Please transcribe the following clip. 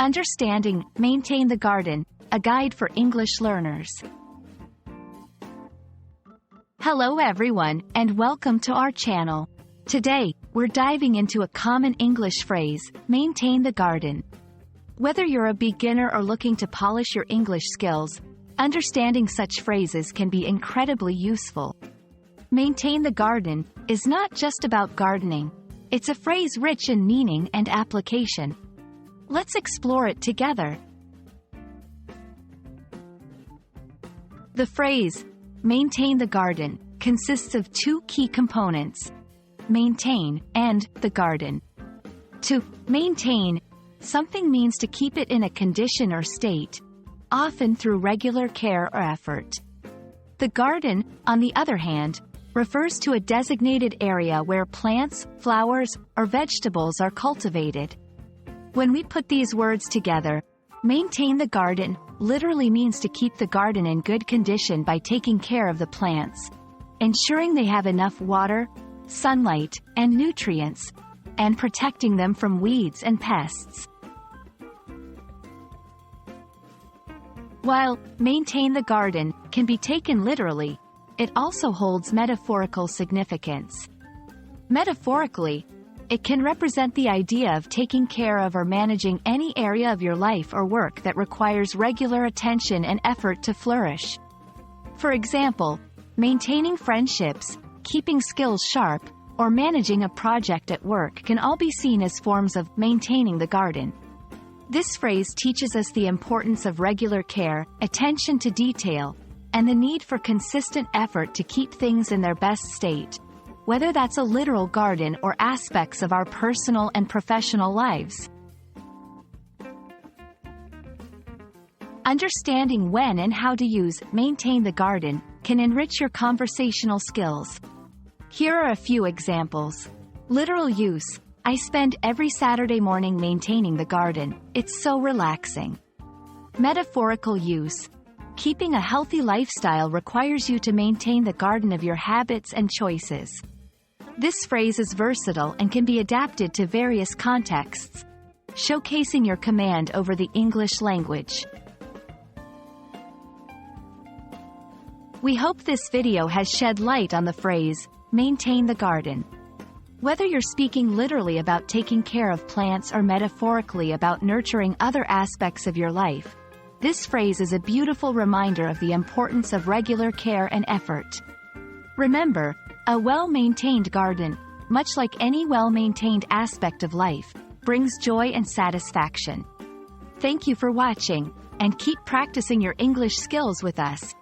Understanding Maintain the Garden, a guide for English learners. Hello everyone, and welcome to our channel. Today, we're diving into a common English phrase, maintain the garden. Whether you're a beginner or looking to polish your English skills, understanding such phrases can be incredibly useful. Maintain the garden is not just about gardening. It's a phrase rich in meaning and application. Let's explore it together. The phrase, maintain the garden, consists of two key components: maintain and the garden. To maintain something means to keep it in a condition or state, often through regular care or effort. The garden, on the other hand, refers to a designated area where plants, flowers, or vegetables are cultivated. When we put these words together, maintain the garden literally means to keep the garden in good condition by taking care of the plants, ensuring they have enough water, sunlight, and nutrients, and protecting them from weeds and pests. While maintain the garden can be taken literally, it also holds metaphorical significance. Metaphorically, it can represent the idea of taking care of or managing any area of your life or work that requires regular attention and effort to flourish. For example, maintaining friendships, keeping skills sharp, or managing a project at work can all be seen as forms of maintaining the garden. This phrase teaches us the importance of regular care, attention to detail, and the need for consistent effort to keep things in their best state, whether that's a literal garden or aspects of our personal and professional lives. Understanding when and how to use maintain the garden can enrich your conversational skills. Here are a few examples. Literal use: I spend every Saturday morning maintaining the garden. It's so relaxing. Metaphorical use: keeping a healthy lifestyle requires you to maintain the garden of your habits and choices. This phrase is versatile and can be adapted to various contexts, showcasing your command over the English language. We hope this video has shed light on the phrase, maintain the garden. Whether you're speaking literally about taking care of plants or metaphorically about nurturing other aspects of your life, this phrase is a beautiful reminder of the importance of regular care and effort. Remember, a well-maintained garden, much like any well-maintained aspect of life, brings joy and satisfaction. Thank you for watching, and keep practicing your English skills with us.